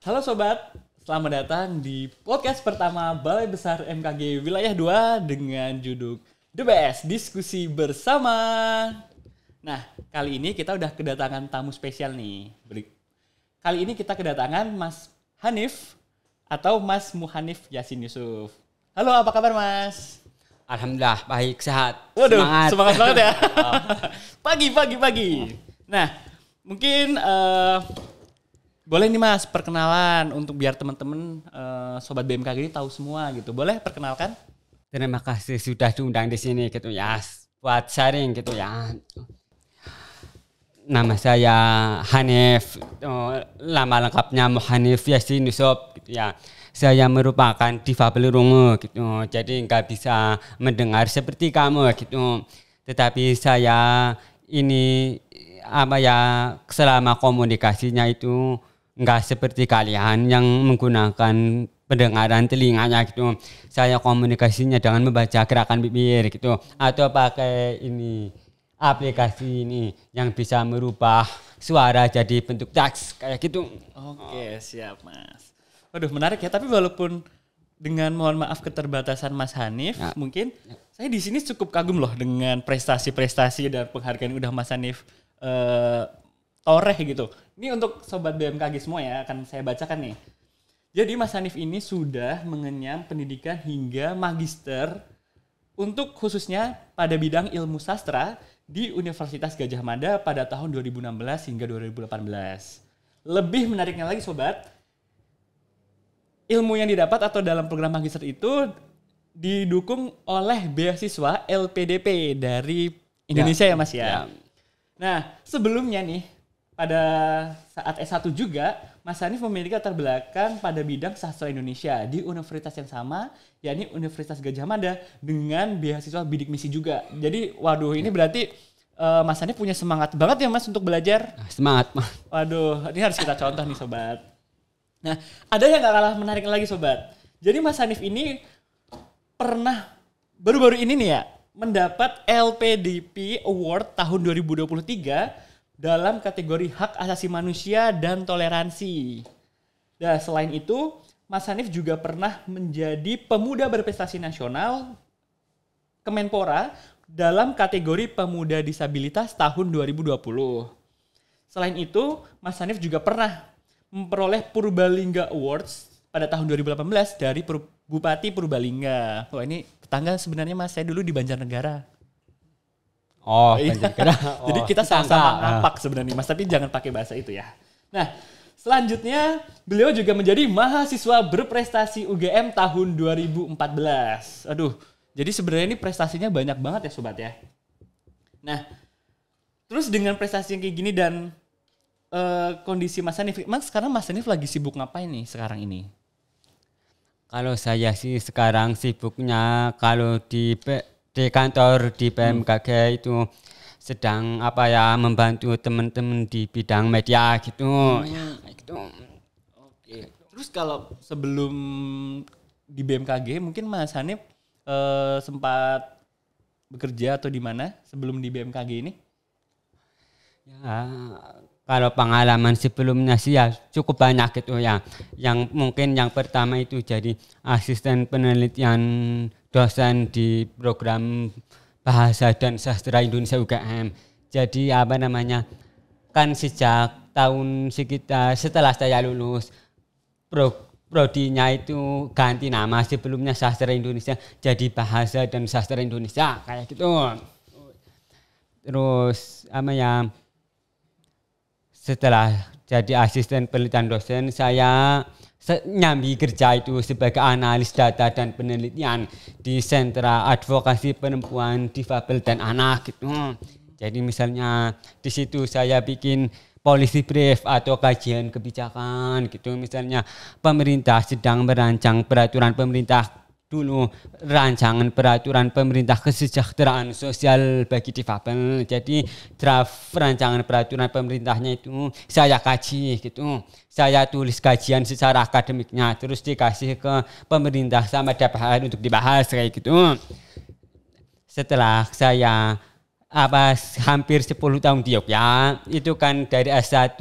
Halo sobat, selamat datang di podcast pertama Balai Besar MKG Wilayah 2 dengan judul The Best Diskusi Bersama. Nah, kali ini kita udah kedatangan tamu spesial nih. Kali ini kita kedatangan Mas Hanif atau Mas Muhanif Yasin Yusuf. Halo, apa kabar Mas? Alhamdulillah, baik, sehat. Waduh, semangat banget ya. Pagi. Nah, mungkin boleh nih Mas perkenalan untuk biar teman-teman sobat BMKG ini tahu semua gitu. Boleh perkenalkan? Terima kasih sudah diundang di sini gitu ya, buat sharing gitu ya. Nama saya Hanif, nama lengkapnya Muhanif Yasin Yusuf gitu ya. Saya merupakan difabel rungu gitu, jadi nggak bisa mendengar seperti kamu gitu. Tetapi saya ini selama komunikasinya itu nggak seperti kalian yang menggunakan pendengaran telinganya gitu. Saya komunikasinya dengan membaca gerakan bibir gitu, atau pakai ini aplikasi ini yang bisa merubah suara jadi bentuk teks kayak gitu. Oke, siap Mas. Waduh, menarik ya. Tapi walaupun dengan mohon maaf keterbatasan Mas Hanif, mungkin saya di sini cukup kagum loh dengan prestasi-prestasi dan penghargaan yang udah Mas Hanif toreh gitu. Ini untuk sobat BMKG semua ya, akan saya bacakan nih. Jadi Mas Hanif ini sudah mengenyam pendidikan hingga magister untuk khususnya pada bidang ilmu sastra di Universitas Gadjah Mada pada tahun 2016 hingga 2018. Lebih menariknya lagi sobat, ilmu yang didapat atau dalam program magister itu didukung oleh beasiswa LPDP dari Indonesia ya Mas ya. Nah, sebelumnya nih pada saat S1 juga Mas Hanif memiliki latar belakang pada bidang sastra Indonesia di universitas yang sama, yakni Universitas Gadjah Mada dengan beasiswa bidik misi juga. Jadi waduh, ini berarti Mas Hanif punya semangat banget ya Mas untuk belajar. Semangat Mas. Waduh, ini harus kita contoh nih sobat. Nah, ada yang gak kalah menarik lagi sobat. Jadi Mas Hanif ini pernah baru-baru ini nih ya mendapat LPDP Award tahun 2023 dalam kategori hak asasi manusia dan toleransi. Dan selain itu, Mas Hanif juga pernah menjadi pemuda berprestasi nasional Kemenpora dalam kategori pemuda disabilitas tahun 2020. Selain itu, Mas Hanif juga pernah memperoleh Purbalingga Awards pada tahun 2018 dari Bupati Purbalingga. Wah, ini tetangga sebenarnya Mas, saya dulu di Banjarnegara. Oh, Banjarnegara. Jadi kita sama-sama ngapak sebenarnya Mas, tapi jangan pakai bahasa itu ya. Nah, selanjutnya beliau juga menjadi mahasiswa berprestasi UGM tahun 2014. Aduh, jadi sebenarnya ini prestasinya banyak banget ya sobat ya. Nah, terus dengan prestasi yang kayak gini dan kondisi Mas Hanif, sekarang Mas Hanif lagi sibuk ngapain nih sekarang ini? Kalau saya sih sekarang sibuknya kalau di kantor di BMKG itu sedang membantu teman-teman di bidang media gitu. Ya, gitu. Oke. Terus kalau sebelum di BMKG mungkin Mas Hanif sempat bekerja atau di mana sebelum di BMKG ini? Ya, kalau pengalaman sebelumnya sih ya cukup banyak gitu ya. Yang mungkin yang pertama itu jadi asisten penelitian dosen di program Bahasa dan Sastra Indonesia UGM. Jadi kan sejak tahun sekitar setelah saya lulus prodinya itu ganti nama, sebelumnya Sastra Indonesia jadi Bahasa dan Sastra Indonesia kayak gitu. Terus setelah jadi asisten penelitian dosen, saya nyambi kerja itu sebagai analis data dan penelitian di Sentra Advokasi Perempuan, Difabel dan Anak gitu. Jadi misalnya di situ saya bikin policy brief atau kajian kebijakan gitu. Misalnya pemerintah sedang merancang peraturan pemerintah dulu, rancangan peraturan pemerintah kesejahteraan sosial bagi difabel. Jadi draft rancangan peraturan pemerintahnya itu saya kaji gitu. Saya tulis kajian secara akademiknya, terus dikasih ke pemerintah sama DPR untuk dibahas kayak gitu. Setelah saya hampir 10 tahun di Yogyakarta. Itu kan dari S1,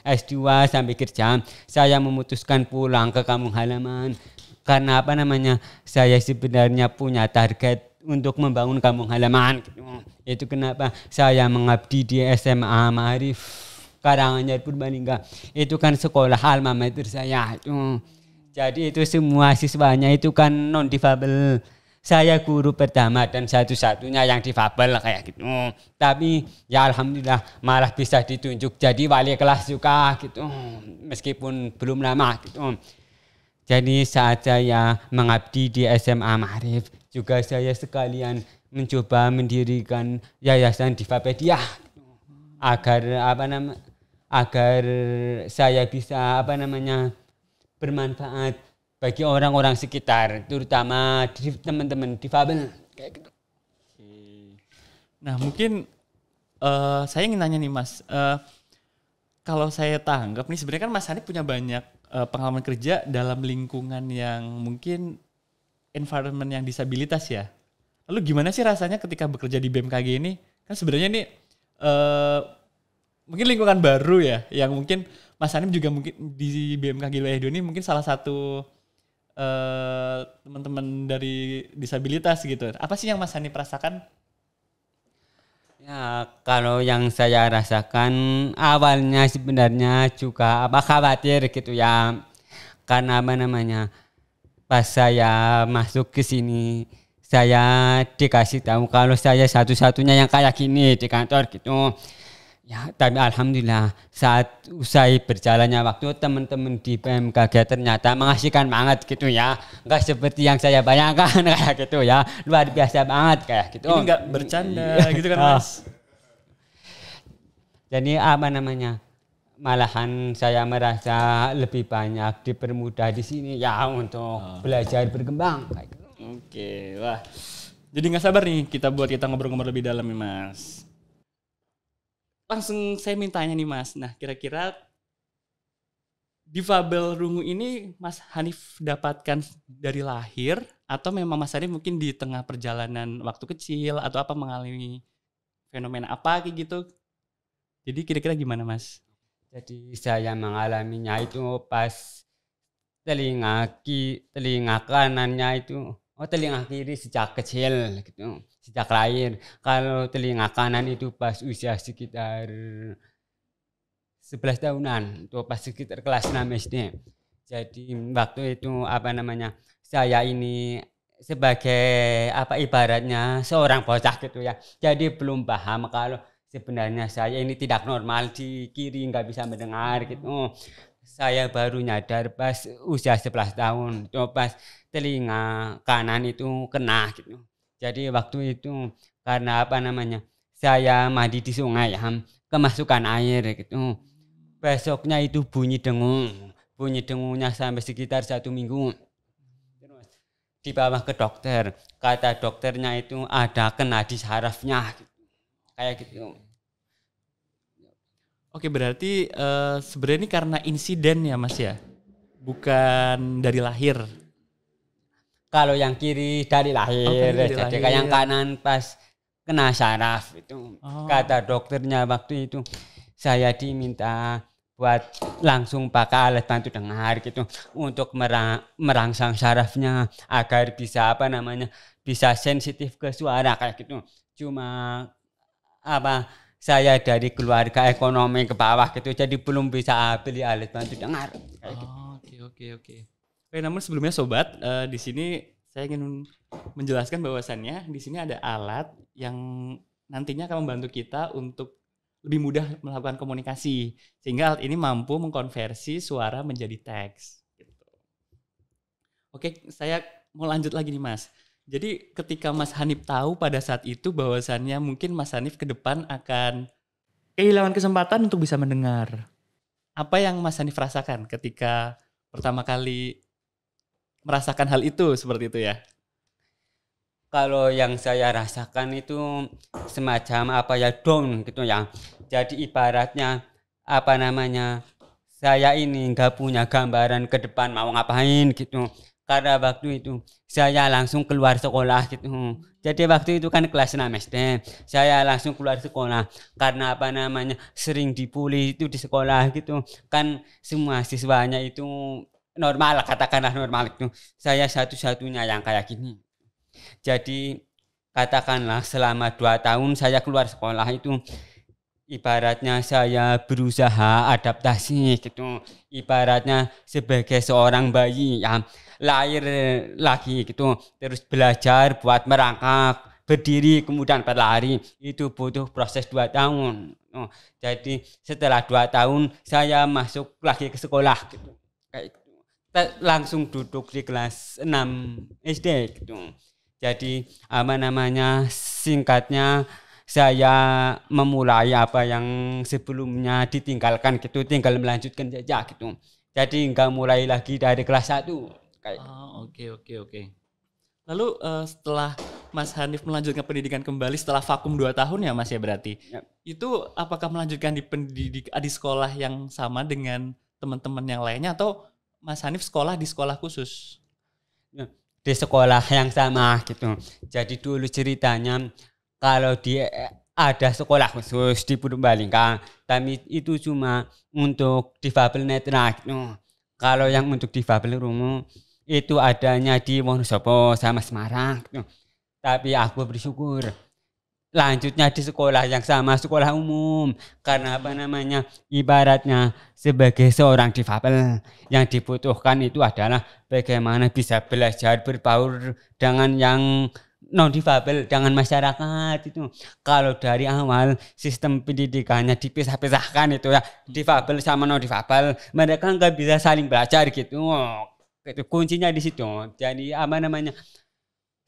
S2 sampai kerja. Saya memutuskan pulang ke kampung halaman. Karena saya sebenarnya punya target untuk membangun kampung halaman. Gitu. Itu kenapa saya mengabdi di SMA Ma'arif Karanganyar Purbalingga. Itu kan sekolah alma mater saya. Itu. Jadi itu semua siswanya itu kan non difabel. Saya guru pertama dan satu-satunya yang difabel kayak gitu. Tapi ya alhamdulillah malah bisa ditunjuk jadi wali kelas juga gitu. Meskipun belum lama gitu. Jadi saat saya mengabdi di SMA Ma'arif juga saya sekalian mencoba mendirikan yayasan Difapedia agar agar saya bisa bermanfaat bagi orang-orang sekitar, terutama teman-teman difabel kayak gitu. Nah mungkin saya ingin nanya nih Mas, kalau saya tanggap nih sebenarnya kan Mas Hanif punya banyak pengalaman kerja dalam lingkungan yang mungkin environment yang disabilitas ya. Lalu gimana sih rasanya ketika bekerja di BMKG ini? Kan sebenarnya ini mungkin lingkungan baru ya, yang mungkin Mas Hanif juga mungkin di BMKG Wilayah 2 ini mungkin salah satu teman-teman dari disabilitas gitu. Apa sih yang Mas Hanif rasakan? Ya, kalau yang saya rasakan awalnya sebenarnya juga khawatir gitu ya. Karena pas saya masuk ke sini saya dikasih tahu kalau saya satu-satunya yang kayak gini di kantor gitu. Ya, tapi alhamdulillah saat usai berjalannya waktu teman-teman di BMKG ternyata mengasihkan banget gitu ya. Enggak seperti yang saya bayangkan kayak gitu ya. Luar biasa banget kayak gitu. Ini enggak bercanda gitu kan Mas. Jadi malahan saya merasa lebih banyak dipermudah di sini ya untuk belajar berkembang kayak gitu. Oke, wah. Jadi enggak sabar nih kita ngobrol-ngobrol lebih dalam nih Mas. Langsung saya mintanya nih Mas, nah kira-kira difabel rungu ini Mas Hanif dapatkan dari lahir atau memang Mas Hanif mungkin di tengah perjalanan waktu kecil atau apa mengalami fenomena apa kayak gitu? Jadi kira-kira gimana Mas? Jadi saya mengalaminya itu pas telinga kanannya itu, telinga kiri sejak kecil gitu. Sejak lahir. Kalau telinga kanan itu pas usia sekitar 11 tahunan, itu pas sekitar kelas 6 SD. Jadi waktu itu saya ini sebagai ibaratnya seorang bocah gitu ya. Jadi belum paham kalau sebenarnya saya ini tidak normal di kiri, nggak bisa mendengar gitu. Saya baru nyadar pas usia 11 tahun, itu pas telinga kanan itu kena gitu. Jadi waktu itu karena saya mandi di sungai ya, kemasukan air gitu. Besoknya itu bunyi dengungnya sampai sekitar 1 minggu. Terus dibawa ke dokter, kata dokternya itu ada kena di sarafnya gitu. Kayak gitu. Oke, berarti sebenarnya ini karena insiden ya Mas ya? Bukan dari lahir. Kalau yang kiri dari lahir, jadi kayak yang kanan pas kena saraf itu. Kata dokternya waktu itu saya diminta buat langsung pakai alat bantu dengar gitu untuk merangsang sarafnya agar bisa bisa sensitif ke suara kayak gitu. Cuma saya dari keluarga ekonomi ke bawah gitu, jadi belum bisa beli alat bantu dengar. Oke. Namun sebelumnya sobat, di sini saya ingin menjelaskan bahwasannya di sini ada alat yang nantinya akan membantu kita untuk lebih mudah melakukan komunikasi, sehingga alat ini mampu mengkonversi suara menjadi teks. Gitu. Oke, saya mau lanjut lagi nih Mas. Jadi ketika Mas Hanif tahu pada saat itu bahwasannya mungkin Mas Hanif ke depan akan kehilangan kesempatan untuk bisa mendengar. Apa yang Mas Hanif rasakan ketika pertama kali merasakan hal itu seperti itu ya? Kalau yang saya rasakan itu semacam down gitu ya. Jadi ibaratnya saya ini nggak punya gambaran ke depan mau ngapain gitu. karena waktu itu saya langsung keluar sekolah gitu. Jadi waktu itu kan kelas 6 SD, saya langsung keluar sekolah karena apa namanya sering dibully itu di sekolah gitu. Kan semua siswanya itu normal, katakanlah normal itu. Saya satu-satunya yang kayak gini. Jadi katakanlah selama 2 tahun saya keluar sekolah itu ibaratnya saya berusaha adaptasi gitu. Ibaratnya sebagai seorang bayi yang lahir lagi gitu, terus belajar buat merangkak, berdiri kemudian berlari, itu butuh proses 2 tahun. Jadi setelah 2 tahun saya masuk lagi ke sekolah gitu. Kayak gitu. Langsung duduk di kelas 6 SD gitu. Jadi apa namanya singkatnya saya memulai apa yang sebelumnya ditinggalkan gitu, tinggal melanjutkan saja gitu. Jadi enggak mulai lagi dari kelas 1. Kayak Oke. Lalu setelah Mas Hanif melanjutkan pendidikan kembali setelah vakum 2 tahun ya Mas ya berarti. Ya. Itu apakah melanjutkan di sekolah yang sama dengan teman-teman yang lainnya atau Mas Hanif sekolah di sekolah khusus? Di sekolah yang sama gitu. Jadi dulu ceritanya kalau ada sekolah khusus di Purbalingga, tapi itu cuma untuk difabel netra gitu. Kalau yang untuk difabel umum itu adanya di Wonosobo sama Semarang gitu. Tapi aku bersyukur lanjutnya di sekolah yang sama, sekolah umum. Karena apa namanya ibaratnya sebagai seorang difabel yang dibutuhkan itu adalah bagaimana bisa belajar berbaur dengan yang non difabel, dengan masyarakat itu. Kalau dari awal sistem pendidikannya dipisah-pisahkan itu ya, difabel sama non difabel, mereka nggak bisa saling belajar gitu. Itu kuncinya di situ. Jadi apa namanya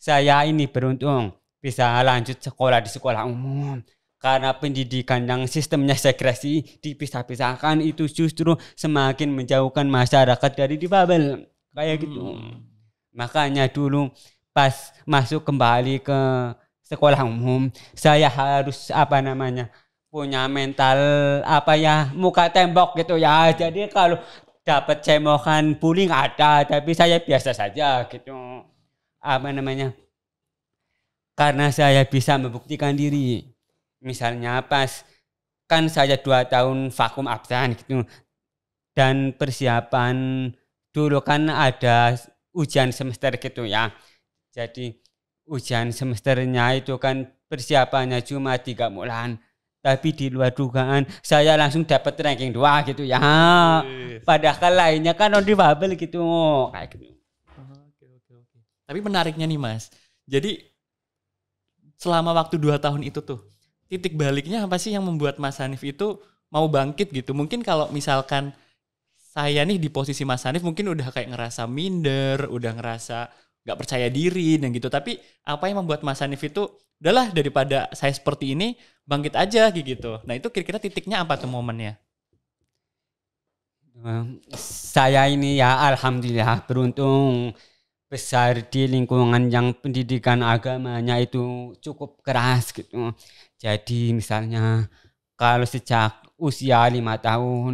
saya ini beruntung bisa lanjut sekolah di sekolah umum. Karena pendidikan yang sistemnya segresi dipisah-pisahkan itu justru semakin menjauhkan masyarakat dari difabel. Kayak gitu. Makanya dulu pas masuk kembali ke sekolah umum, saya harus apa namanya punya mental apa ya muka tembok gitu ya. Jadi kalau dapat cemokan bullying ada, tapi saya biasa saja gitu. Apa namanya? Karena saya bisa membuktikan diri. Misalnya pas kan saya 2 tahun vakum absen gitu. Dan persiapan dulu kan ada ujian semester gitu ya. Jadi ujian semesternya itu kan persiapannya cuma 3 bulan. Tapi di luar dugaan saya langsung dapat ranking 2 gitu ya. Padahal lainnya kan non difabel gitu. Kayak gitu. Oke. Tapi menariknya nih Mas. Jadi selama waktu 2 tahun itu tuh titik baliknya apa sih yang membuat Mas Hanif itu mau bangkit gitu? Mungkin kalau misalkan saya nih di posisi Mas Hanif mungkin udah kayak ngerasa minder, udah ngerasa gak percaya diri dan gitu. Tapi apa yang membuat Mas Hanif itu udahlah daripada saya seperti ini bangkit aja gitu. Nah itu kira-kira titiknya apa tuh momennya? Saya ini ya alhamdulillah beruntung besar di lingkungan yang pendidikan agamanya itu cukup keras gitu. Jadi misalnya kalau sejak usia 5 tahun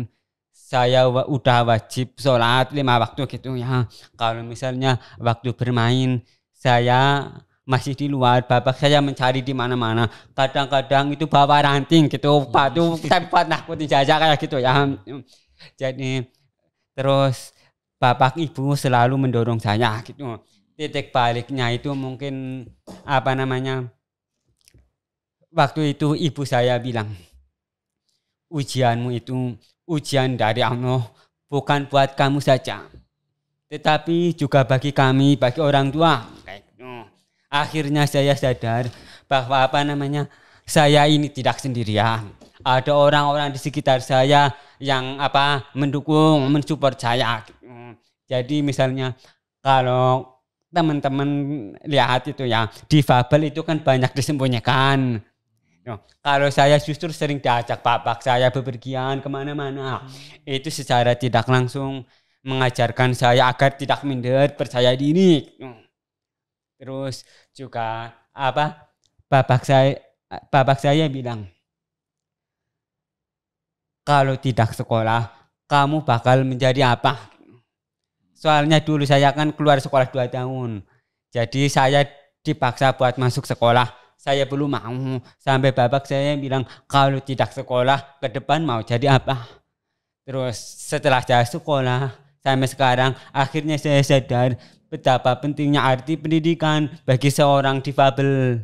saya udah wajib sholat 5 waktu gitu ya. Kalau misalnya waktu bermain saya masih di luar, bapak saya mencari di mana-mana. Kadang-kadang itu bawa ranting gitu, batu tapi buat nakutin jajak kayak gitu ya. Jadi terus bapak ibu selalu mendorong saya gitu. Titik baliknya itu mungkin apa namanya waktu itu ibu saya bilang ujianmu itu ujian dari Allah bukan buat kamu saja tetapi juga bagi kami, bagi orang tua. Akhirnya saya sadar bahwa apa namanya saya ini tidak sendirian. Ada orang-orang di sekitar saya yang apa mendukung, mensupport saya. Jadi misalnya kalau teman-teman lihat itu ya, difabel itu kan banyak disembunyikan. Kalau saya justru sering diajak bapak saya bepergian kemana-mana. Itu secara tidak langsung mengajarkan saya agar tidak minder, percaya diri. Terus juga apa bapak saya bilang, kalau tidak sekolah, kamu bakal menjadi apa? Soalnya dulu saya kan keluar sekolah 2 tahun. Jadi saya dipaksa buat masuk sekolah. Saya belum mau. Sampai bapak saya bilang kalau tidak sekolah ke depan mau jadi apa. Terus setelah saya sekolah sampai sekarang akhirnya saya sadar betapa pentingnya arti pendidikan bagi seorang difabel.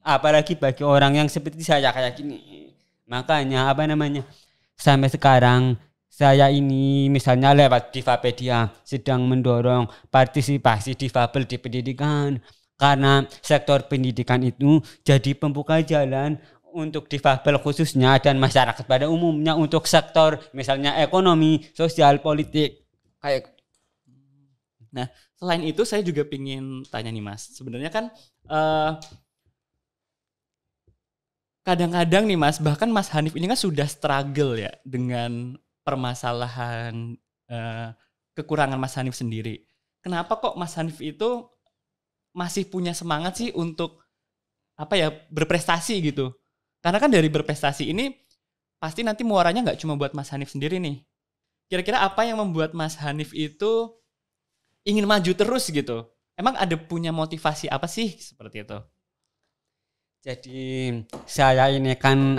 Apalagi bagi orang yang seperti saya kayak gini. Makanya sampai sekarang saya ini misalnya lewat Difapedia sedang mendorong partisipasi difabel di pendidikan. Karena sektor pendidikan itu jadi pembuka jalan untuk difabel khususnya dan masyarakat pada umumnya untuk sektor misalnya ekonomi, sosial, politik. Kayak. Nah, selain itu saya juga pingin tanya nih Mas. Sebenarnya kan kadang-kadang nih Mas, bahkan Mas Hanif ini kan sudah struggle ya dengan permasalahan kekurangan Mas Hanif sendiri. Kenapa kok Mas Hanif itu masih punya semangat sih untuk berprestasi gitu? Karena kan dari berprestasi ini pasti nanti muaranya nggak cuma buat Mas Hanif sendiri nih. Kira-kira apa yang membuat Mas Hanif itu ingin maju terus gitu? Emang ada punya motivasi apa sih seperti itu? Jadi saya ini kan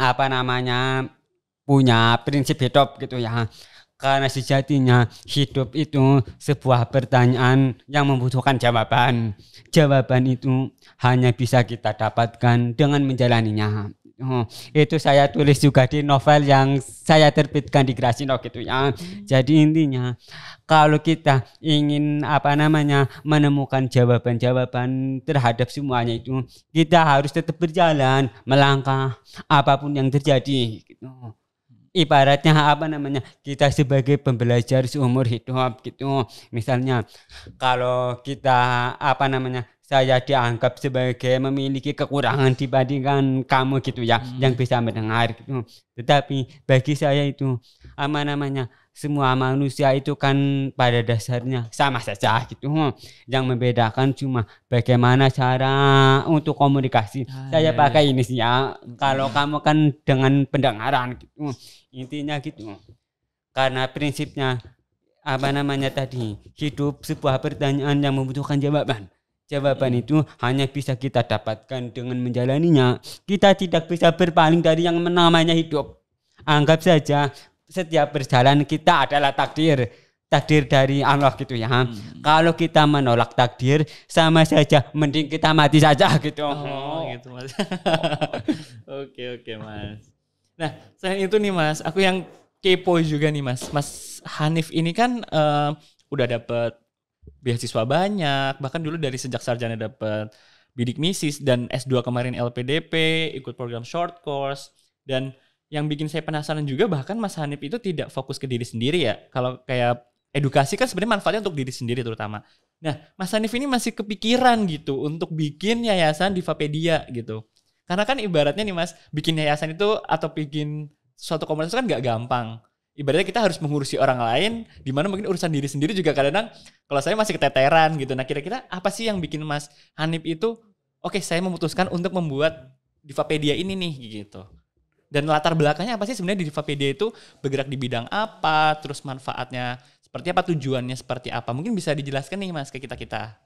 punya prinsip hidup gitu ya. Karena sejatinya hidup itu sebuah pertanyaan yang membutuhkan jawaban. Jawaban itu hanya bisa kita dapatkan dengan menjalaninya. Itu saya tulis juga di novel yang saya terbitkan di Grasino gitu ya. Jadi intinya kalau kita ingin menemukan jawaban-jawaban terhadap semuanya itu, kita harus tetap berjalan, melangkah apapun yang terjadi gitu. Ibaratnya kita sebagai pembelajar seumur hidup gitu. Misalnya kalau kita saya dianggap sebagai memiliki kekurangan dibandingkan kamu gitu ya, yang bisa mendengar gitu. Tetapi bagi saya itu semua manusia itu kan pada dasarnya sama saja gitu. Yang membedakan cuma bagaimana cara untuk komunikasi. Saya pakai ini sih ya. Kalau kamu kan dengan pendengaran gitu. Intinya gitu. Karena prinsipnya tadi, hidup sebuah pertanyaan yang membutuhkan jawaban. Jawaban itu hanya bisa kita dapatkan dengan menjalaninya. Kita tidak bisa berpaling dari yang namanya hidup. Anggap saja setiap perjalanan kita adalah takdir dari Allah gitu ya. Kalau kita menolak takdir, sama saja mending kita mati saja gitu. Oh gitu Mas. Oke Mas. Nah selain itu nih Mas, aku yang kepo juga nih Mas. Mas Hanif ini kan udah dapet beasiswa banyak, bahkan dulu dari sejak sarjana dapat bidik misi dan S2 kemarin LPDP, ikut program short course. Dan yang bikin saya penasaran juga bahkan Mas Hanif itu tidak fokus ke diri sendiri ya. Kalau kayak edukasi kan sebenarnya manfaatnya untuk diri sendiri terutama. Nah, Mas Hanif ini masih kepikiran gitu untuk bikin yayasan Difapedia gitu. Karena kan ibaratnya nih Mas, bikin yayasan itu atau bikin suatu komunitas kan gak gampang. Ibaratnya kita harus mengurusi orang lain, di mana mungkin urusan diri sendiri juga kadang-kadang kalau saya masih keteteran gitu. Nah kira-kira apa sih yang bikin Mas Hanif itu, oke, saya memutuskan untuk membuat Difapedia ini nih gitu. Dan latar belakangnya apa sih sebenarnya di Difapedia itu bergerak di bidang apa, terus manfaatnya seperti apa, tujuannya seperti apa. Mungkin bisa dijelaskan nih Mas ke kita-kita.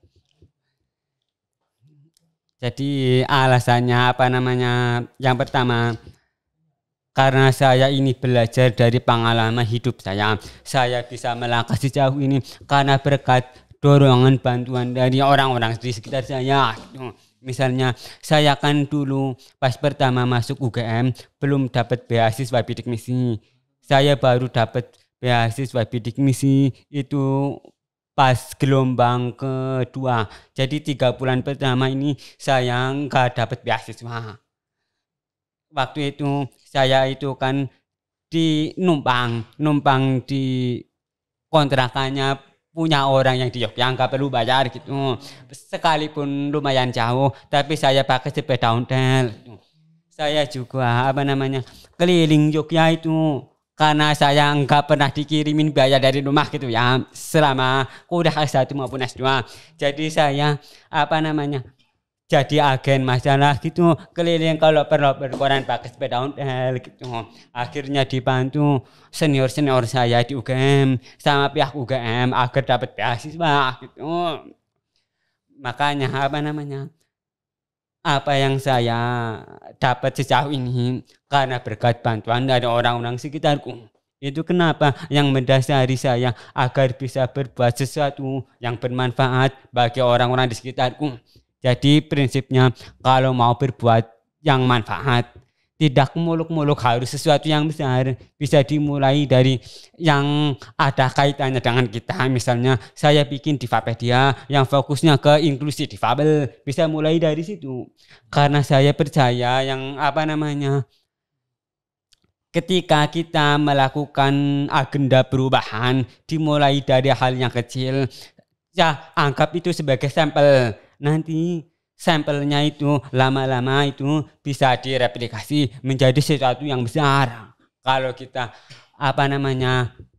Jadi alasannya yang pertama, karena saya ini belajar dari pengalaman hidup saya. Saya bisa melangkah sejauh ini karena berkat dorongan bantuan dari orang-orang di sekitar saya. Misalnya saya kan dulu pas pertama masuk UGM belum dapat beasiswa bidik misi. Saya baru dapat beasiswa bidik misi itu pas gelombang kedua. Jadi 3 bulan pertama ini saya nggak dapat beasiswa. Waktu itu saya itu kan numpang di kontrakannya punya orang yang di Yogyakarta, nggak perlu bayar gitu. Sekalipun lumayan jauh, tapi saya pakai sepeda ontel. Saya juga keliling Yogyakarta itu karena saya nggak pernah dikirimin biaya dari rumah gitu ya selama kuliah S1 maupun S2. Jadi saya jadi agen masalah gitu, keliling kalau perlu berkoran pakai sepeda ontel gitu. Akhirnya dibantu senior saya di UGM sama pihak UGM agar dapat beasiswa gitu. Makanya apa yang saya dapat sejauh ini karena berkat bantuan dari orang-orang sekitarku. Itu kenapa yang mendasari saya agar bisa berbuat sesuatu yang bermanfaat bagi orang-orang di sekitarku. Jadi prinsipnya kalau mau berbuat yang manfaat, tidak muluk-muluk harus sesuatu yang besar. Bisa dimulai dari yang ada kaitannya dengan kita. Misalnya saya bikin Divapedia yang fokusnya ke inklusi difabel. Bisa mulai dari situ. Karena saya percaya ketika kita melakukan agenda perubahan dimulai dari hal yang kecil, ya anggap itu sebagai sampel. Nanti sampelnya itu lama-lama itu bisa direplikasi menjadi sesuatu yang besar. Kalau kita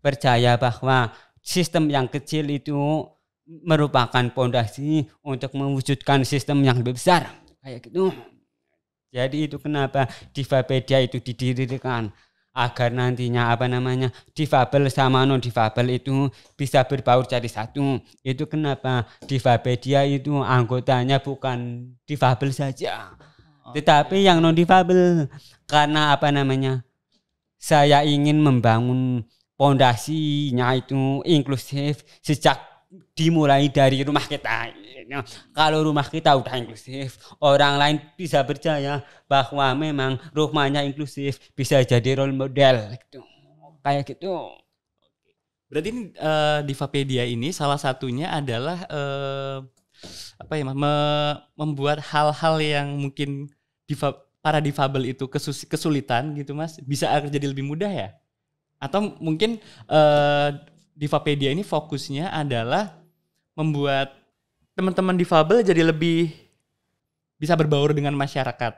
percaya bahwa sistem yang kecil itu merupakan pondasi untuk mewujudkan sistem yang lebih besar kayak gitu. Jadi itu kenapa Divapedia itu didirikan agar nantinya difabel sama non difabel itu bisa berbaur jadi satu. Itu kenapa Divapedia itu anggotanya bukan difabel saja, tetapi yang non difabel. Karena saya ingin membangun pondasinya itu inklusif sejak dimulai dari rumah kita. Kalau rumah kita udah inklusif, orang lain bisa percaya bahwa memang rumahnya inklusif, bisa jadi role model gitu. Kayak gitu. Berarti Divapedia ini salah satunya adalah membuat hal-hal yang mungkin para difabel itu kesulitan gitu Mas, bisa agar jadi lebih mudah ya? Atau mungkin Divapedia ini fokusnya adalah membuat teman-teman difabel jadi lebih bisa berbaur dengan masyarakat.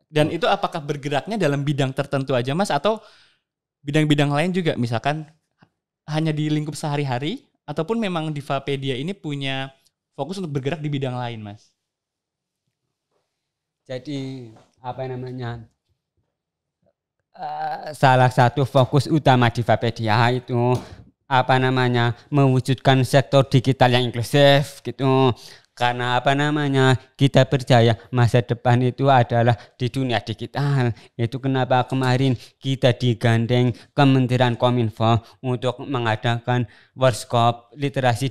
Dan itu apakah bergeraknya dalam bidang tertentu aja Mas, atau bidang-bidang lain juga, misalkan hanya di lingkup sehari-hari, ataupun memang Divapedia ini punya fokus untuk bergerak di bidang lain Mas? Jadi salah satu fokus utama Divapedia itu mewujudkan sektor digital yang inklusif gitu. Karena kita percaya masa depan itu adalah di dunia digital. Itu kenapa kemarin kita digandeng Kementerian Kominfo untuk mengadakan workshop literasi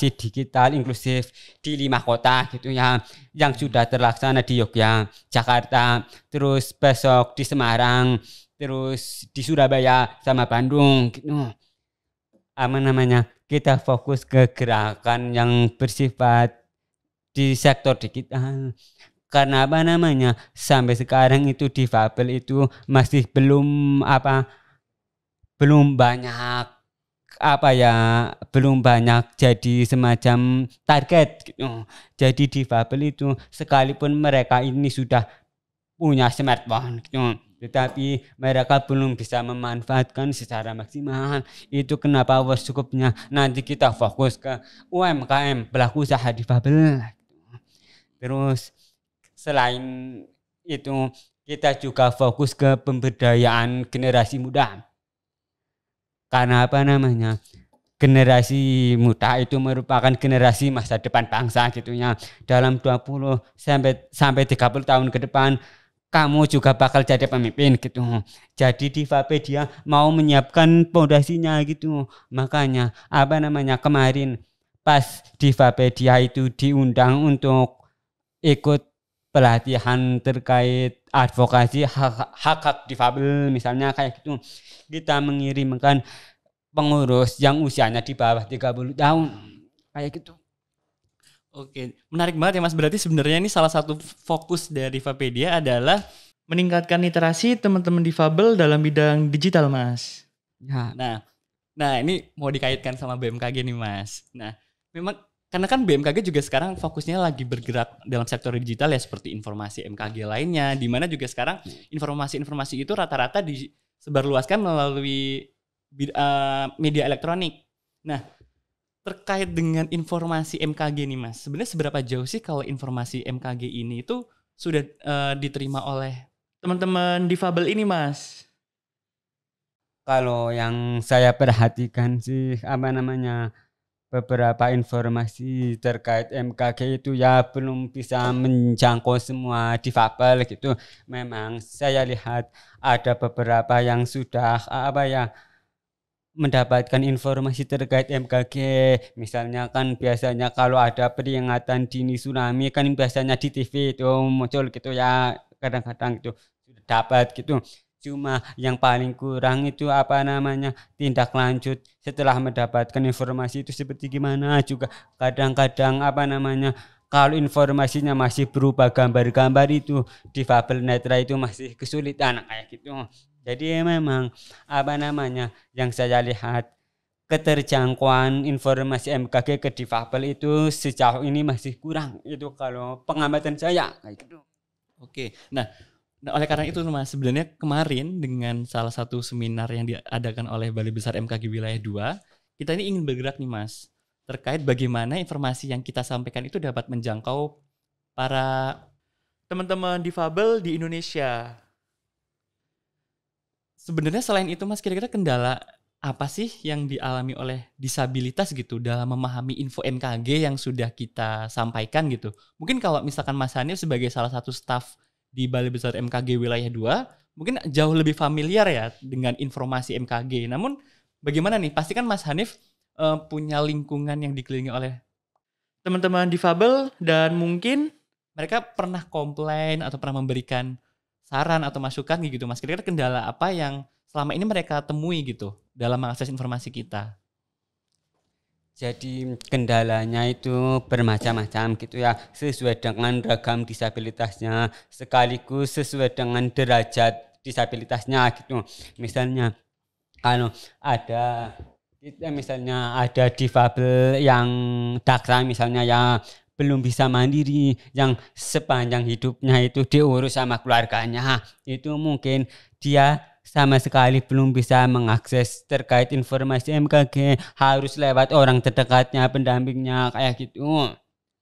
digital inklusif di 5 kota gitu ya, yang sudah terlaksana di Yogyakarta, Jakarta, terus besok di Semarang, terus di Surabaya sama Bandung gitu. Kita fokus ke gerakan yang bersifat di sektor digital. Karena sampai sekarang itu difabel itu masih belum banyak jadi semacam target gitu. Jadi difabel itu sekalipun mereka ini sudah punya smartphone gitu, tetapi mereka belum bisa memanfaatkan secara maksimal. Itu kenapa workshopnya nanti kita fokus ke UMKM, pelaku usaha difabel. Terus selain itu kita juga fokus ke pemberdayaan generasi muda. Karena generasi muda itu merupakan generasi masa depan bangsa gitu ya. Dalam 20 sampai 30 tahun ke depan kamu juga bakal jadi pemimpin gitu. Jadi Divapedia mau menyiapkan pondasinya gitu. Makanya kemarin pas Divapedia itu diundang untuk ikut pelatihan terkait advokasi hak difabel misalnya kayak gitu. Kita mengirimkan pengurus yang usianya di bawah 30 tahun kayak gitu. Oke, menarik banget ya Mas. Berarti sebenarnya ini salah satu fokus dari Divapedia adalah meningkatkan literasi teman-teman difabel dalam bidang digital Mas. Ya. Nah ini mau dikaitkan sama BMKG nih Mas. Nah memang karena kan BMKG juga sekarang fokusnya lagi bergerak dalam sektor digital ya, seperti informasi MKG lainnya, di mana juga sekarang informasi-informasi itu rata-rata disebarluaskan melalui media elektronik. Nah terkait dengan informasi MKG nih Mas. Sebenarnya seberapa jauh sih kalau informasi MKG ini itu sudah diterima oleh teman-teman difabel ini Mas? Kalau yang saya perhatikan sih beberapa informasi terkait MKG itu ya belum bisa menjangkau semua difabel gitu. Memang saya lihat ada beberapa yang sudah mendapatkan informasi terkait MKG. Misalnya kan biasanya kalau ada peringatan dini tsunami kan biasanya di TV itu muncul gitu ya, kadang-kadang itu sudah dapat gitu. Cuma yang paling kurang itu tindak lanjut setelah mendapatkan informasi itu seperti gimana, juga kadang-kadang kalau informasinya masih berupa gambar-gambar itu difabel netra itu masih kesulitan kayak gitu. Jadi memang yang saya lihat keterjangkauan informasi MKG ke difabel itu sejauh ini masih kurang, itu kalau pengamatan saya kayak gitu. Oke. Nah, oleh karena itu Mas, sebenarnya kemarin dengan salah satu seminar yang diadakan oleh Balai Besar MKG Wilayah 2, kita ini ingin bergerak nih Mas, terkait bagaimana informasi yang kita sampaikan itu dapat menjangkau para teman-teman difabel di Indonesia. Sebenarnya selain itu Mas, kira-kira kendala apa sih yang dialami oleh disabilitas gitu dalam memahami info MKG yang sudah kita sampaikan gitu? Mungkin kalau misalkan Mas Hanif sebagai salah satu staf di Balai Besar MKG Wilayah 2, mungkin jauh lebih familiar ya dengan informasi MKG. Namun bagaimana nih? Pasti kan Mas Hanif punya lingkungan yang dikelilingi oleh teman-teman difabel dan mungkin mereka pernah komplain atau pernah memberikan saran atau masukan gitu Mas. Kira-kira kendala apa yang selama ini mereka temui gitu dalam mengakses informasi kita? Jadi kendalanya itu bermacam-macam gitu ya, sesuai dengan ragam disabilitasnya sekaligus sesuai dengan derajat disabilitasnya gitu. Misalnya kalau ada difabel yang daksa misalnya ya belum bisa mandiri, yang sepanjang hidupnya itu diurus sama keluarganya, itu mungkin dia sama sekali belum bisa mengakses terkait informasi MKG, harus lewat orang terdekatnya, pendampingnya kayak gitu.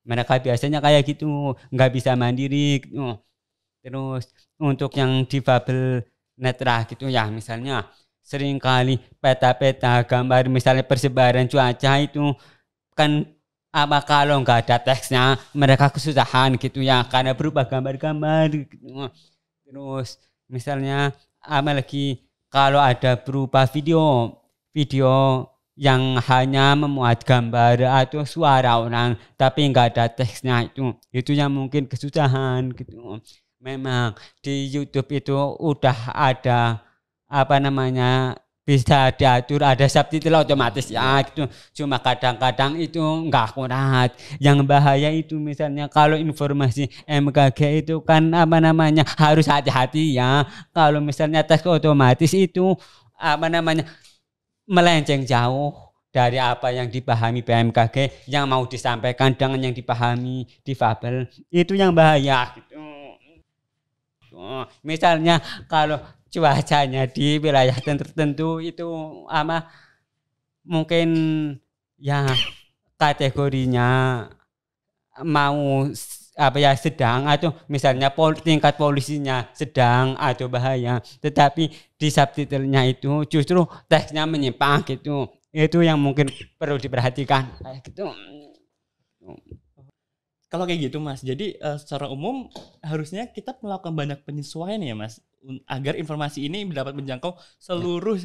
Mereka biasanya kayak gitu, nggak bisa mandiri gitu. Terus untuk yang difabel netra gitu ya, misalnya seringkali peta-peta gambar misalnya persebaran cuaca itu kan kalau nggak ada teksnya mereka kesusahan gitu ya, karena berupa gambar-gambar gitu. Terus misalnya lagi kalau ada berupa video yang hanya memuat gambar atau suara orang tapi nggak ada teksnya, itu yang mungkin kesusahan gitu. Memang di YouTube itu udah ada bisa diatur, ada subtitle otomatis ya gitu. Cuma kadang-kadang itu nggak akurat. Yang bahaya itu misalnya kalau informasi MKG itu kan harus hati-hati ya. Kalau misalnya teks otomatis itu melenceng jauh dari apa yang dipahami BMKG, yang mau disampaikan dengan yang dipahami difabel, itu yang bahaya gitu. Misalnya kalau cuacanya di wilayah tertentu itu mungkin ya kategorinya mau sedang, atau misalnya tingkat polusinya sedang atau bahaya, tetapi di subtitlenya itu justru teksnya menyimpang gitu. Itu yang mungkin perlu diperhatikan kayak gitu. Kalau kayak gitu Mas, jadi secara umum harusnya kita melakukan banyak penyesuaian ya Mas, agar informasi ini dapat menjangkau seluruh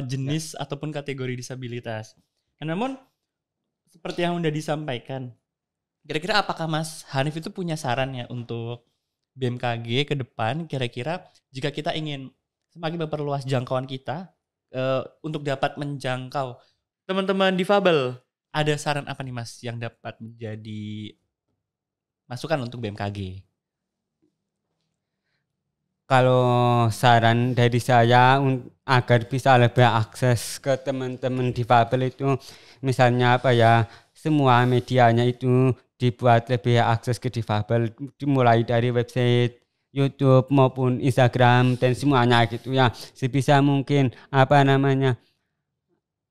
jenis ataupun kategori disabilitas. Namun seperti yang sudah disampaikan, kira-kira apakah Mas Hanif itu punya saran ya untuk BMKG ke depan, kira-kira jika kita ingin semakin memperluas jangkauan kita untuk dapat menjangkau teman-teman difabel, ada saran apa nih Mas yang dapat menjadi masukan untuk BMKG? Kalau saran dari saya agar bisa lebih akses ke teman-teman difabel itu, misalnya semua medianya itu dibuat lebih akses ke difabel, dimulai dari website, YouTube maupun Instagram dan semuanya gitu ya. Sebisa mungkin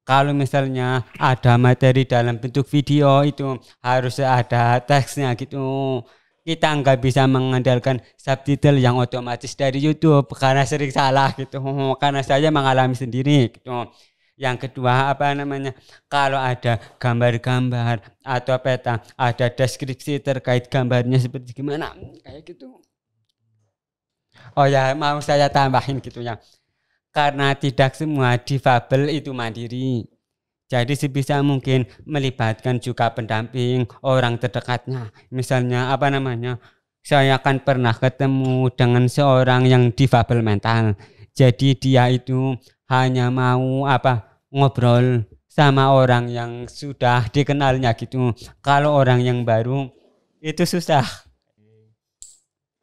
Kalau misalnya ada materi dalam bentuk video itu harus ada teksnya gitu. Kita nggak bisa mengandalkan subtitle yang otomatis dari YouTube karena sering salah gitu. Karena saya mengalami sendiri gitu. Yang kedua apa namanya? Kalau ada gambar-gambar atau peta, ada deskripsi terkait gambarnya seperti gimana, kayak gitu. Oh ya, mau saya tambahin gitu ya. Karena tidak semua difabel itu mandiri. Jadi sebisa mungkin melibatkan juga pendamping orang terdekatnya. Misalnya apa namanya? Saya kan pernah ketemu dengan seorang yang difabel mental. Jadi dia itu hanya mau ngobrol sama orang yang sudah dikenalnya gitu. Kalau orang yang baru itu susah.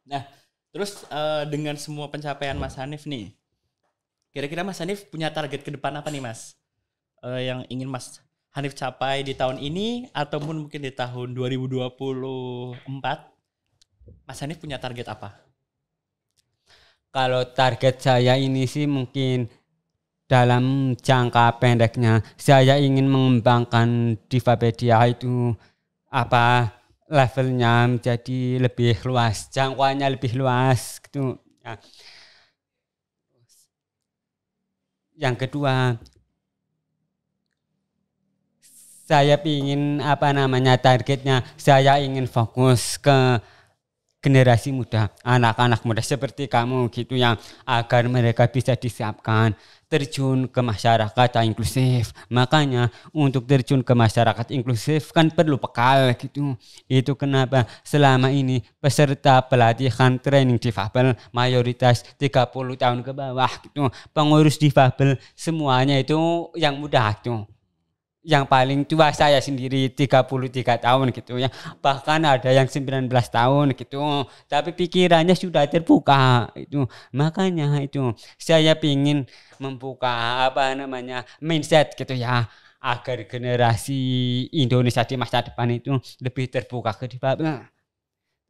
Nah, terus dengan semua pencapaian Mas Hanif nih, kira-kira Mas Hanif punya target ke depan apa nih Mas? Yang ingin Mas Hanif capai di tahun ini ataupun mungkin di tahun 2024? Mas Hanif punya target apa? Kalau target saya ini sih mungkin dalam jangka pendeknya saya ingin mengembangkan Divapedia itu levelnya menjadi lebih luas, jangkauannya lebih luas gitu. Ya. Yang kedua, saya ingin targetnya saya ingin fokus ke generasi muda, anak-anak muda seperti kamu gitu yang agar mereka bisa disiapkan terjun ke masyarakat yang inklusif. Makanya untuk terjun ke masyarakat inklusif kan perlu bekal gitu. Itu kenapa selama ini peserta pelatihan training difabel mayoritas 30 tahun ke bawah gitu. Pengurus difabel semuanya itu yang muda gitu. Yang paling tua saya sendiri 33 tahun gitu ya. Bahkan ada yang 19 tahun gitu. Tapi pikirannya sudah terbuka itu. Makanya itu saya ingin membuka mindset gitu ya. Agar generasi Indonesia di masa depan itu lebih terbuka ke difabel.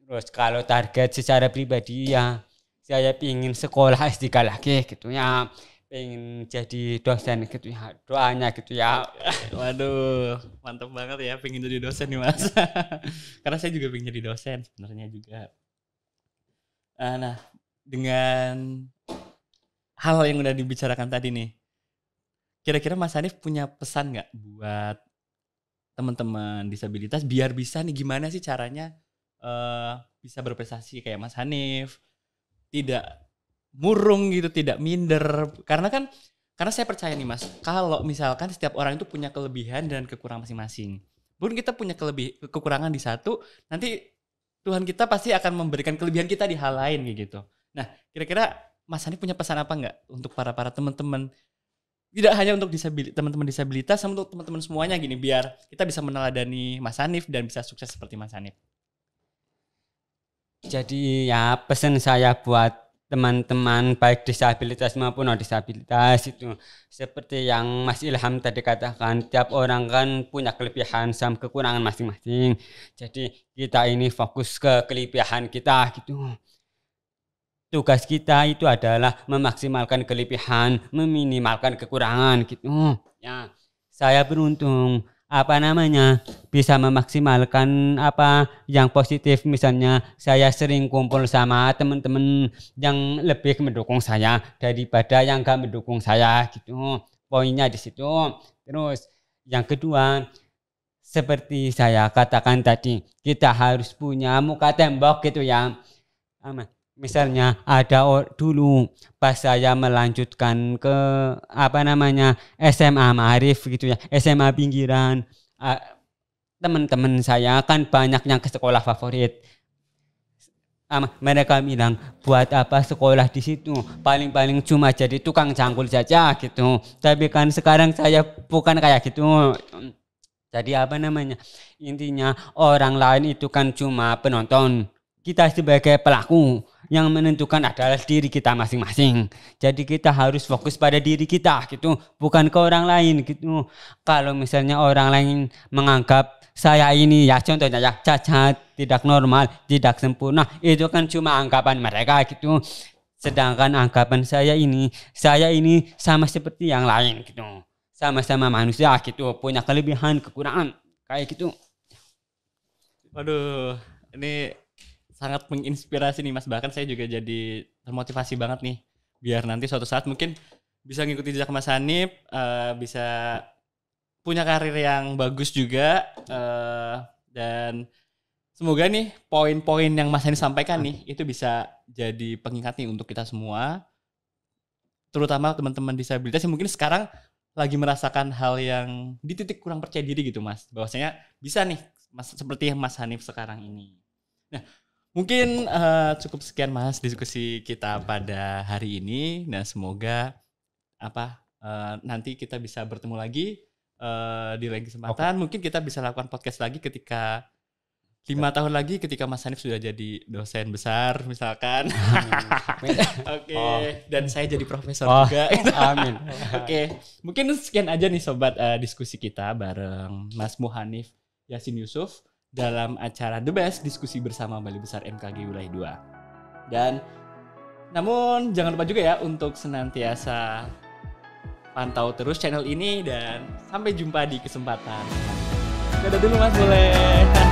Terus kalau target secara pribadi ya saya ingin sekolah S3 lagi gitu ya. Pengen jadi dosen gitu ya, doanya gitu ya. Waduh, mantap banget ya pengen jadi dosen nih Mas. Karena saya juga pengen jadi dosen sebenarnya juga. Nah, dengan hal yang udah dibicarakan tadi nih, kira-kira Mas Hanif punya pesan nggak buat teman-teman disabilitas biar bisa nih gimana sih caranya bisa berprestasi kayak Mas Hanif, tidak murung gitu, tidak minder. Karena saya percaya nih Mas, kalau misalkan setiap orang itu punya kelebihan dan kekurangan masing-masing. Pun kita punya kekurangan di satu, nanti Tuhan kita pasti akan memberikan kelebihan kita di hal lain gitu. Nah, kira-kira Mas Hanif punya pesan apa enggak untuk para teman-teman? Tidak hanya untuk teman-teman disabilitas, sama untuk teman-teman semuanya gini, biar kita bisa meneladani Mas Hanif dan bisa sukses seperti Mas Hanif. Jadi ya pesan saya buat teman-teman baik disabilitas maupun non disabilitas itu seperti yang Mas Ilham tadi katakan, tiap orang kan punya kelebihan sama kekurangan masing-masing. Jadi kita ini fokus ke kelebihan kita gitu. Tugas kita itu adalah memaksimalkan kelebihan, meminimalkan kekurangan gitu. Ya, saya beruntung bisa memaksimalkan yang positif. Misalnya saya sering kumpul sama teman-teman yang lebih mendukung saya daripada yang gak mendukung saya gitu. Poinnya di situ. Terus yang kedua, seperti saya katakan tadi, kita harus punya muka tembok gitu ya. Misalnya ada dulu pas saya melanjutkan ke SMA Ma'arif gitu ya, SMA pinggiran, teman-teman saya kan banyak yang ke sekolah favorit. Mereka bilang buat apa sekolah di situ, paling-paling cuma jadi tukang cangkul saja gitu. Tapi kan sekarang saya bukan kayak gitu. Jadi intinya orang lain itu kan cuma penonton. Kita sebagai pelaku yang menentukan adalah diri kita masing-masing. Jadi kita harus fokus pada diri kita gitu, bukan ke orang lain gitu. Kalau misalnya orang lain menganggap saya ini ya contohnya ya cacat, tidak normal, tidak sempurna, itu kan cuma anggapan mereka gitu. Sedangkan anggapan saya ini sama seperti yang lain gitu. sama-sama manusia gitu, punya kelebihan, kekurangan kayak gitu. Waduh, ini sangat menginspirasi nih Mas. Bahkan saya juga jadi termotivasi banget nih. Biar nanti suatu saat mungkin bisa ngikuti jejak Mas Hanif, bisa punya karir yang bagus juga. Dan semoga nih poin-poin yang Mas Hanif sampaikan nih, itu bisa jadi pengingat nih untuk kita semua. Terutama teman-teman disabilitas yang mungkin sekarang lagi merasakan hal yang di titik kurang percaya diri gitu Mas. Bahwasanya bisa nih Mas, seperti yang Mas Hanif sekarang ini. Nah, mungkin cukup sekian Mas diskusi kita pada hari ini. Nah, semoga nanti kita bisa bertemu lagi di lain kesempatan. Mungkin kita bisa lakukan podcast lagi ketika 5 tahun lagi ketika Mas Hanif sudah jadi dosen besar misalkan. Oke. Dan saya jadi profesor juga. Amin. Oke. Mungkin sekian aja nih sobat diskusi kita bareng Mas Muhanif Yasin Yusuf dalam acara The Best Diskusi Bersama Balai Besar MKG Wilayah 2. Dan namun jangan lupa juga ya untuk senantiasa pantau terus channel ini dan sampai jumpa di kesempatan. Dadah dulu Mas, boleh.